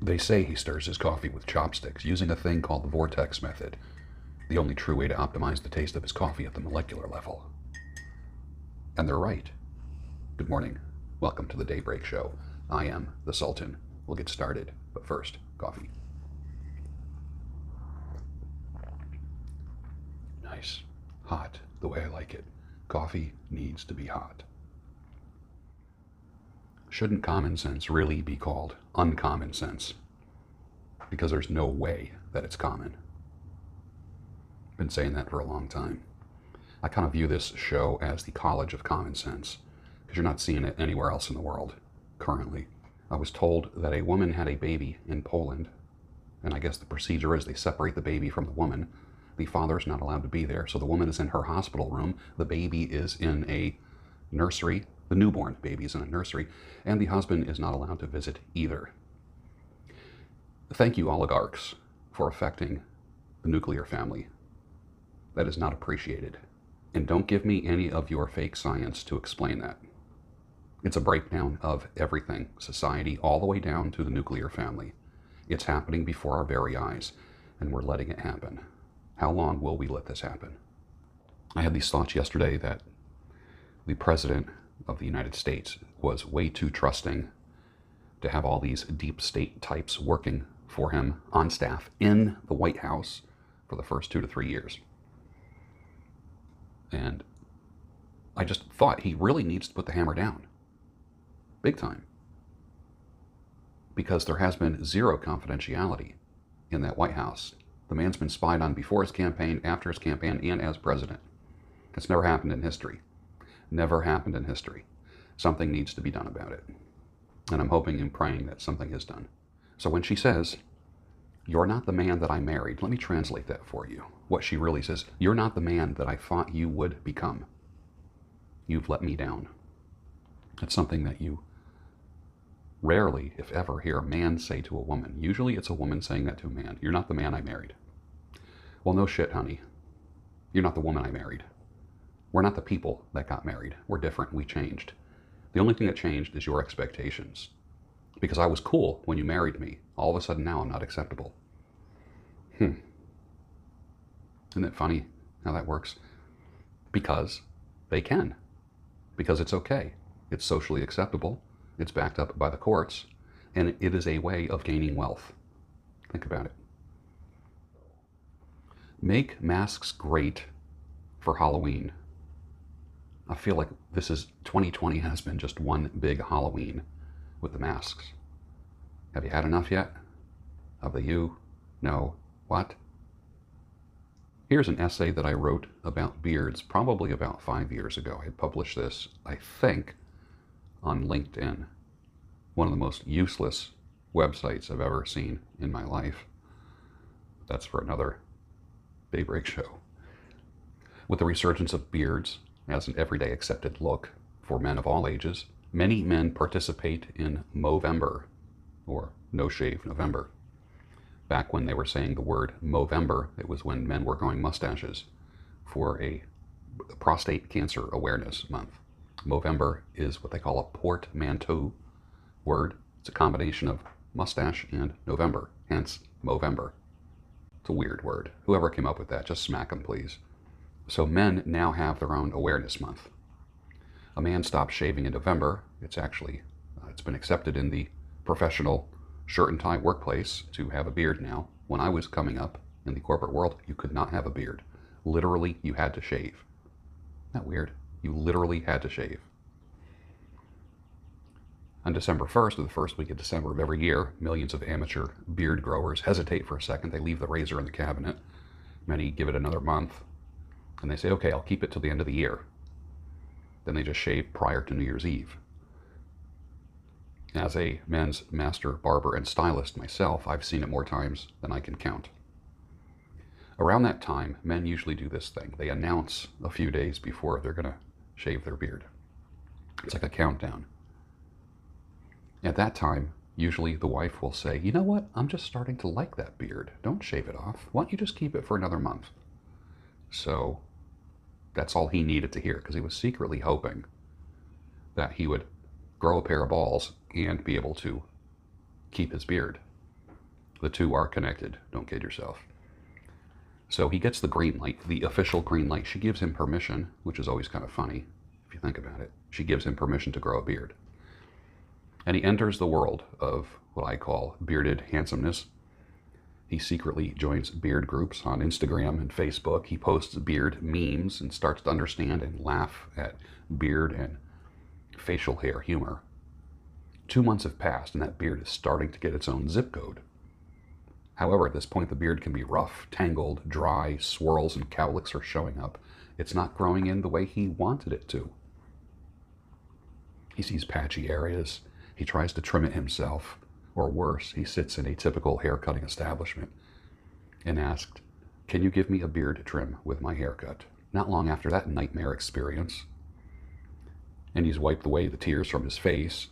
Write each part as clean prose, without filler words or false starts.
They say he stirs his coffee with chopsticks using a thing called the vortex method, the only true way to optimize the taste of his coffee at the molecular level. And they're right. Good morning. Welcome to the Daybreak Show. I am the Sultan. We'll get started, but first, coffee. Nice. Hot, the way I like it. Coffee needs to be hot. Shouldn't common sense really be called uncommon sense? Because there's no way that it's common. Been saying that for a long time. I kind of view this show as the college of common sense, because you're not seeing it anywhere else in the world currently. I was told that a woman had a baby in Poland, and I guess the procedure is they separate the baby from the woman. The father's not allowed to be there, so the woman is in her hospital room. The baby is in a nursery. The newborn baby is in a nursery, and the husband is not allowed to visit either. Thank you, oligarchs, for affecting the nuclear family. That is not appreciated. And don't give me any of your fake science to explain that. It's a breakdown of everything, society, all the way down to the nuclear family. It's happening before our very eyes, and we're letting it happen. How long will we let this happen? I had these thoughts yesterday that the president of the United States was way too trusting to have all these deep state types working for him on staff in the White House for the first 2 to 3 years. And I just thought he really needs to put the hammer down. Big time. Because there has been zero confidentiality in that White House. The man's been spied on before his campaign, after his campaign, and as president. It's never happened in history. Never happened in history. Something needs to be done about it. And I'm hoping and praying that something is done. So when she says, "You're not the man that I married," let me translate that for you. What she really says, "You're not the man that I thought you would become. You've let me down." That's something that you rarely, if ever, hear a man say to a woman. Usually it's a woman saying that to a man. "You're not the man I married." Well, no shit, honey. You're not the woman I married. We're not the people that got married. We're different. We changed. The only thing that changed is your expectations. Because I was cool when you married me. All of a sudden now I'm not acceptable. Isn't it funny how that works? Because they can. Because it's okay. It's socially acceptable. It's backed up by the courts. And it is a way of gaining wealth. Think about it. Make masks great for Halloween. I feel like 2020 has been just one big Halloween with the masks. Have you had enough yet? Of the you? No. What? Here's an essay that I wrote about beards probably about 5 years ago. I published this, I think, on LinkedIn. One of the most useless websites I've ever seen in my life. That's for another Daybreak Show. With the resurgence of beards as an everyday accepted look for men of all ages, many men participate in Movember, or No Shave November. Back when they were saying the word Movember, it was when men were growing mustaches for a prostate cancer awareness month. Movember is what they call a portmanteau word. It's a combination of mustache and November, hence Movember. It's a weird word. Whoever came up with that, just smack them, please. So men now have their own awareness month. A man stops shaving in November. It's been accepted in the professional shirt and tie workplace to have a beard now. When I was coming up in the corporate world, you could not have a beard. Literally, you had to shave. Isn't that weird? You literally had to shave. On December 1st, or the first week of December of every year, millions of amateur beard growers hesitate for a second. They leave the razor in the cabinet. Many give it another month. And they say, okay, I'll keep it till the end of the year. Then they just shave prior to New Year's Eve. As a men's master barber and stylist myself, I've seen it more times than I can count. Around that time, men usually do this thing. They announce a few days before they're going to shave their beard. It's like a countdown. At that time, usually the wife will say, "You know what? I'm just starting to like that beard. Don't shave it off. Why don't you just keep it for another month?" So that's all he needed to hear, because he was secretly hoping that he would grow a pair of balls and be able to keep his beard. The two are connected. Don't kid yourself. So he gets the green light, the official green light. She gives him permission, which is always kind of funny if you think about it. She gives him permission to grow a beard. And he enters the world of what I call bearded handsomeness. He secretly joins beard groups on Instagram and Facebook. He posts beard memes and starts to understand and laugh at beard and facial hair humor. 2 months have passed and that beard is starting to get its own zip code. However, at this point, the beard can be rough, tangled, dry, swirls and cowlicks are showing up. It's not growing in the way he wanted it to. He sees patchy areas. He tries to trim it himself. Or worse, he sits in a typical haircutting establishment and asked, "Can you give me a beard trim with my haircut?" Not long after that nightmare experience, and he's wiped away the tears from his face.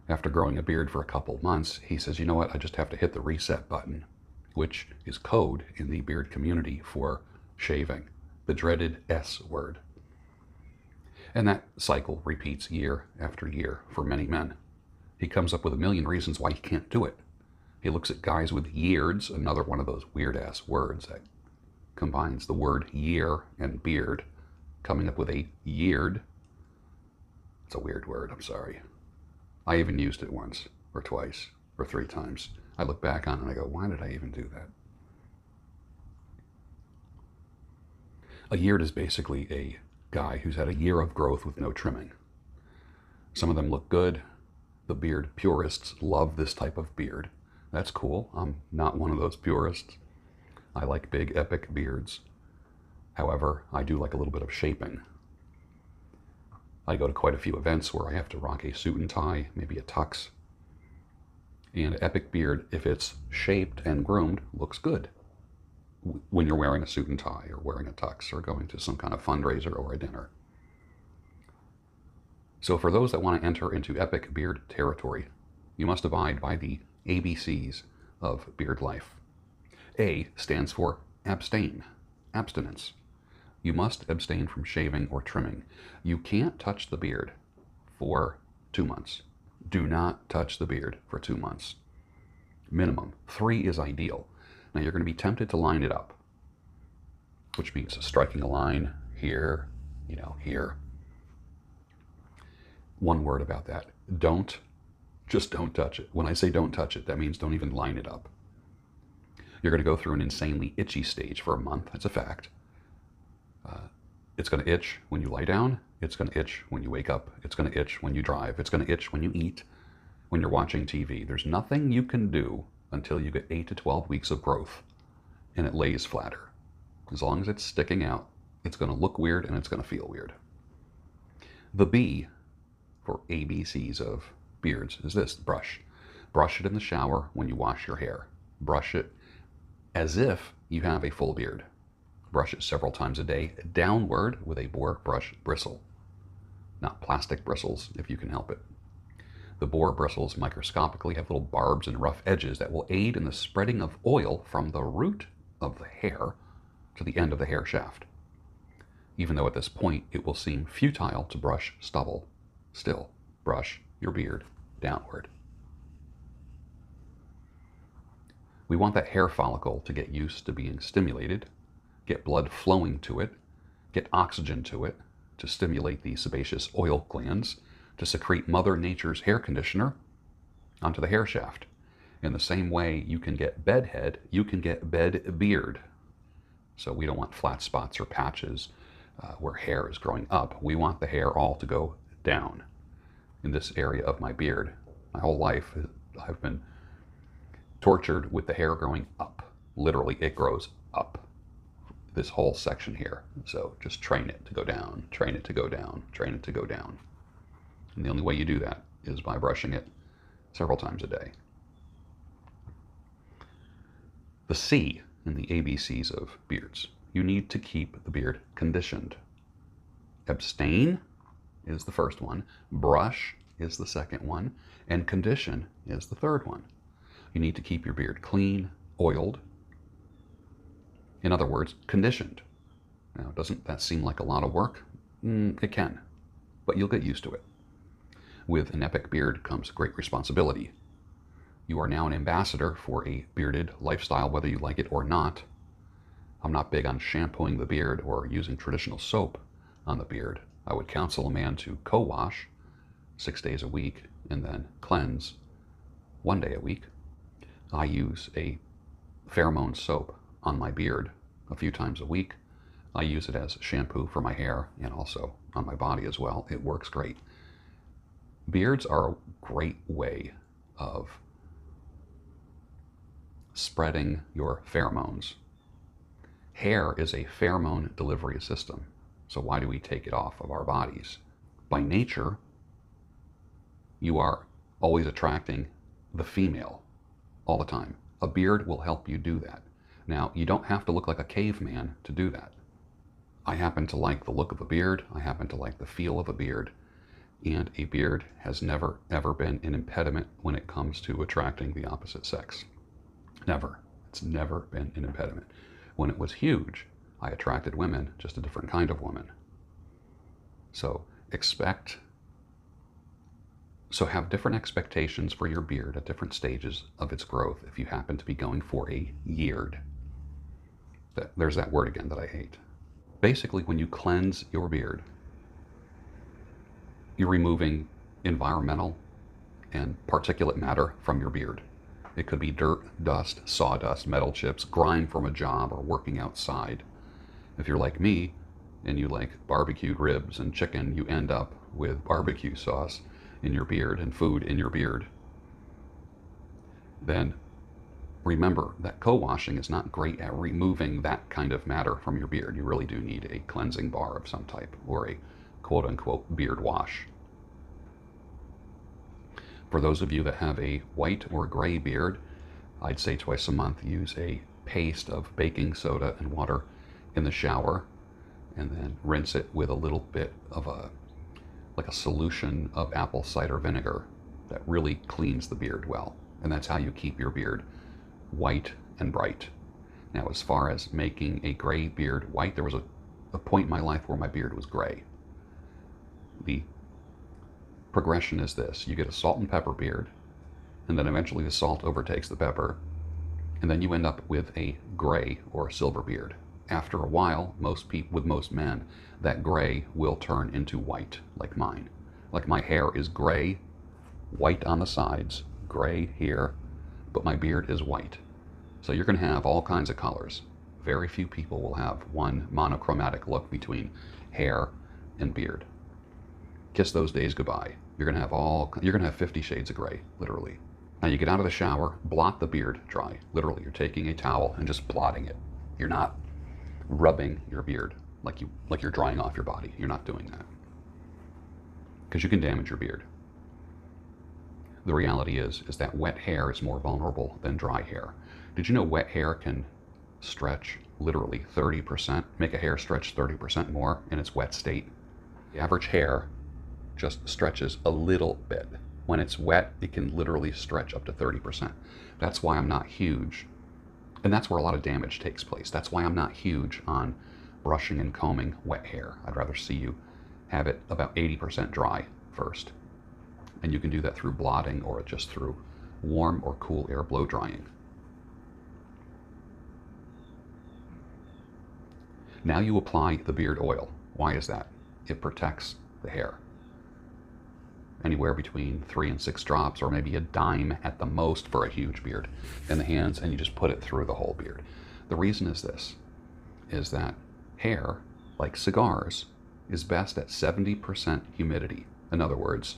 After growing a beard for a couple months, he says, "You know what, I just have to hit the reset button," which is code in the beard community for shaving, the dreaded S word. And that cycle repeats year after year for many men. He comes up with a million reasons why he can't do it. He looks at guys with yeards, another one of those weird-ass words that combines the word year and beard, coming up with a yeared. It's a weird word, I'm sorry. I even used it once, or twice, or 3 times. I look back on it and I go, why did I even do that? A yeared is basically a guy who's had a year of growth with no trimming. Some of them look good. The beard purists love this type of beard. That's cool. I'm not one of those purists. I like big, epic beards. However, I do like a little bit of shaping. I go to quite a few events where I have to rock a suit and tie, maybe a tux. And an epic beard, if it's shaped and groomed, looks good when you're wearing a suit and tie or wearing a tux or going to some kind of fundraiser or a dinner. So for those that want to enter into epic beard territory, you must abide by the ABCs of beard life. A stands for abstain, abstinence. You must abstain from shaving or trimming. You can't touch the beard for 2 months. Do not touch the beard for 2 months. Minimum. 3 is ideal. Now you're going to be tempted to line it up, which means striking a line here, here. One word about that. Just don't touch it. When I say don't touch it, that means don't even line it up. You're going to go through an insanely itchy stage for a month. That's a fact. It's going to itch when you lie down. It's going to itch when you wake up. It's going to itch when you drive. It's going to itch when you eat, when you're watching TV. There's nothing you can do until you get 8 to 12 weeks of growth and it lays flatter. As long as it's sticking out, it's going to look weird and it's going to feel weird. The B for ABCs of beards is this: brush. Brush it in the shower when you wash your hair. Brush it as if you have a full beard. Brush it several times a day, downward with a boar brush bristle. Not plastic bristles, if you can help it. The boar bristles microscopically have little barbs and rough edges that will aid in the spreading of oil from the root of the hair to the end of the hair shaft. Even though at this point it will seem futile to brush stubble, still brush your beard downward. We want that hair follicle to get used to being stimulated, get blood flowing to it, get oxygen to it, to stimulate the sebaceous oil glands, to secrete Mother Nature's hair conditioner onto the hair shaft. In the same way you can get bed head, you can get bed beard. So we don't want flat spots or patches where hair is growing up. We want the hair all to go down. In this area of my beard, my whole life, I've been tortured with the hair growing up. Literally, it grows up. This whole section here. So just train it to go down, train it to go down, train it to go down. And the only way you do that is by brushing it several times a day. The C in the ABCs of beards. You need to keep the beard conditioned. Abstain is the first one, brush is the second one, and condition is the third one. You need to keep your beard clean, oiled. In other words, conditioned. Now, doesn't that seem like a lot of work? It can, but you'll get used to it. With an epic beard comes great responsibility. You are now an ambassador for a bearded lifestyle, whether you like it or not. I'm not big on shampooing the beard or using traditional soap on the beard. I would counsel a man to co-wash 6 days a week and then cleanse 1 day a week. I use a pheromone soap on my beard a few times a week. I use it as shampoo for my hair and also on my body as well. It works great. Beards are a great way of spreading your pheromones. Hair is a pheromone delivery system. So why do we take it off of our bodies? By nature, you are always attracting the female all the time. A beard will help you do that. Now, you don't have to look like a caveman to do that. I happen to like the look of a beard. I happen to like the feel of a beard. And a beard has never, ever been an impediment when it comes to attracting the opposite sex. Never. It's never been an impediment. When it was huge, I attracted women, just a different kind of woman. So have different expectations for your beard at different stages of its growth if you happen to be going for a yeared. There's that word again that I hate. Basically, when you cleanse your beard, you're removing environmental and particulate matter from your beard. It could be dirt, dust, sawdust, metal chips, grime from a job, or working outside. If you're like me and you like barbecued ribs and chicken, you end up with barbecue sauce in your beard and food in your beard. Then remember that co-washing is not great at removing that kind of matter from your beard. You really do need a cleansing bar of some type or a quote-unquote beard wash. For those of you that have a white or gray beard, I'd say twice a month use a paste of baking soda and water in the shower and then rinse it with a little bit of a solution of apple cider vinegar that really cleans the beard well. And that's how you keep your beard white and bright. Now, as far as making a gray beard white, there was a point in my life where my beard was gray. The progression is this: you get a salt and pepper beard, and then eventually the salt overtakes the pepper, and then you end up with a gray or silver beard. After a while, with most men, that gray will turn into white, like mine. Like my hair is gray, white on the sides, gray here, but my beard is white. So you're going to have all kinds of colors. Very few people will have one monochromatic look between hair and beard. Kiss those days goodbye. You're going to have 50 shades of gray, literally. Now you get out of the shower, blot the beard dry. Literally, you're taking a towel and just blotting it. You're not rubbing your beard like you're drying off your body. You're not doing that, because you can damage your beard. The reality is that wet hair is more vulnerable than dry hair. Did you know wet hair can stretch literally 30%, make a hair stretch 30% more in its wet state? The average hair just stretches a little bit. When it's wet, it can literally stretch up to 30%. That's why I'm not huge. And that's where a lot of damage takes place. That's why I'm not huge on brushing and combing wet hair. I'd rather see you have it about 80% dry first. And you can do that through blotting or just through warm or cool air blow drying. Now you apply the beard oil. Why is that? It protects the hair. Anywhere between 3 and 6 drops, or maybe a dime at the most for a huge beard, in the hands, and you just put it through the whole beard. The reason is this, is that hair, like cigars, is best at 70% humidity. In other words,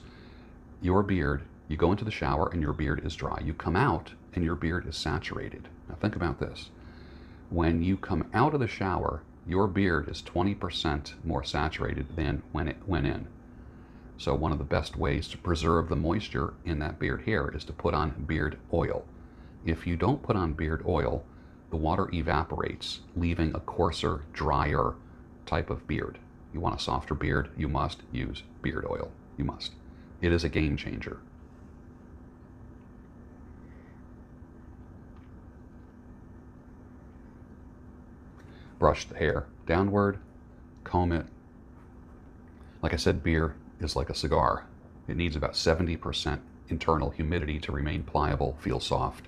your beard, you go into the shower and your beard is dry. You come out and your beard is saturated. Now think about this. When you come out of the shower, your beard is 20% more saturated than when it went in. So one of the best ways to preserve the moisture in that beard hair is to put on beard oil. If you don't put on beard oil, the water evaporates, leaving a coarser, drier type of beard. You want a softer beard, you must use beard oil. You must. It is a game changer. Brush the hair downward, comb it. Like I said, beer is like a cigar. It needs about 70% internal humidity to remain pliable, feel soft,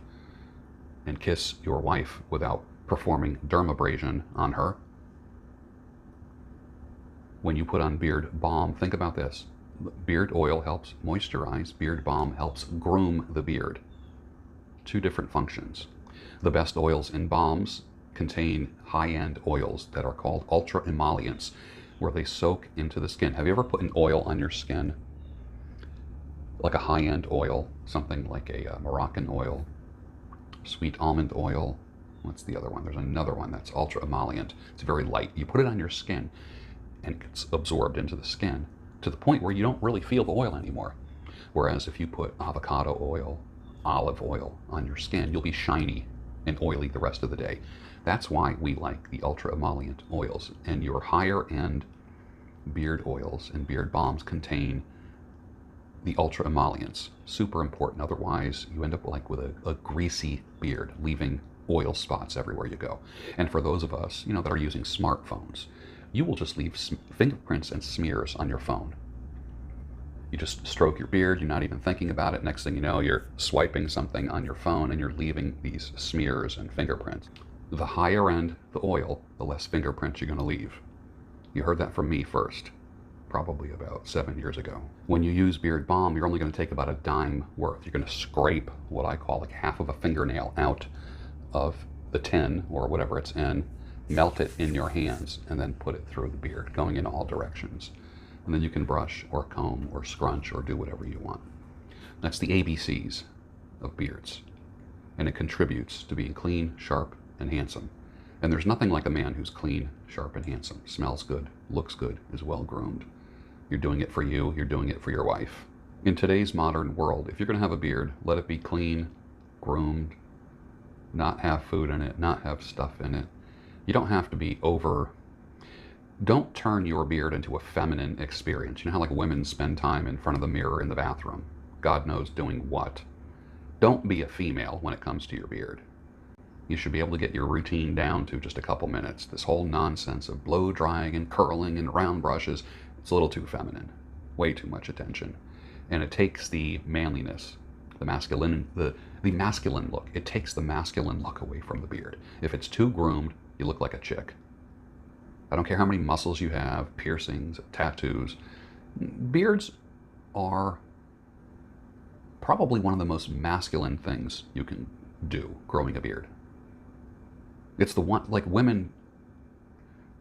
and kiss your wife without performing dermabrasion on her. When you put on beard balm, think about this. Beard oil helps moisturize. Beard balm helps groom the beard. Two different functions. The best oils and balms contain high-end oils that are called ultra emollients, where they soak into the skin. Have you ever put an oil on your skin, like a high-end oil, something like a Moroccan oil, sweet almond oil? What's the other one? There's another one that's ultra emollient. It's very light. You put it on your skin and it's absorbed into the skin to the point where you don't really feel the oil anymore. Whereas if you put avocado oil, olive oil on your skin, you'll be shiny and oily the rest of the day. That's why we like the ultra emollient oils. And your higher end beard oils and beard balms contain the ultra emollients. Super important. Otherwise, you end up like with a greasy beard, leaving oil spots everywhere you go. And for those of us, that are using smartphones, you will just leave fingerprints and smears on your phone. You just stroke your beard, you're not even thinking about it. Next thing you know, you're swiping something on your phone and you're leaving these smears and fingerprints. The higher end the oil, the less fingerprints you're going to leave. You heard that from me first, probably about 7 years ago. When you use beard balm, you're only going to take about a dime worth. You're going to scrape what I call like half of a fingernail out of the tin or whatever it's in, melt it in your hands, and then put it through the beard, going in all directions. And then you can brush or comb or scrunch or do whatever you want. That's the ABCs of beards. And it contributes to being clean, sharp, and handsome. And there's nothing like a man who's clean, sharp, and handsome, smells good, looks good, is well groomed. You're doing it for you, you're doing it for your wife. In today's modern world, if you're going to have a beard, let it be clean, groomed, not have food in it, not have stuff in it. You don't have to be don't turn your beard into a feminine experience. You know how like women spend time in front of the mirror in the bathroom, God knows doing what. Don't be a female when it comes to your beard. You should be able to get your routine down to just a couple minutes. This whole nonsense of blow drying and curling and round brushes, it's a little too feminine. Way too much attention. And it takes the manliness, the masculine look. It takes the masculine look away from the beard. If it's too groomed, you look like a chick. I don't care how many muscles you have, piercings, tattoos. Beards are probably one of the most masculine things you can do, growing a beard. It's the one, like women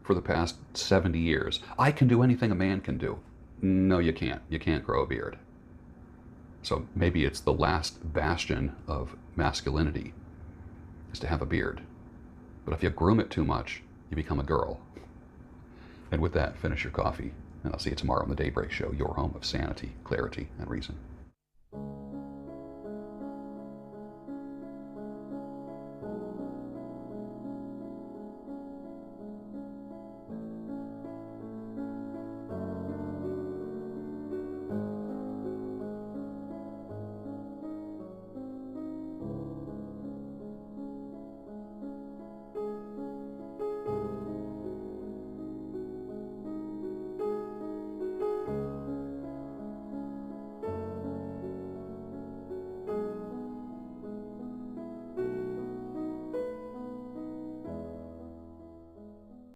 for the past 70 years, I can do anything a man can do. No, you can't. You can't grow a beard. So maybe it's the last bastion of masculinity, is to have a beard. But if you groom it too much, you become a girl. And with that, finish your coffee. And I'll see you tomorrow on the Daybreak Show, your home of sanity, clarity, and reason.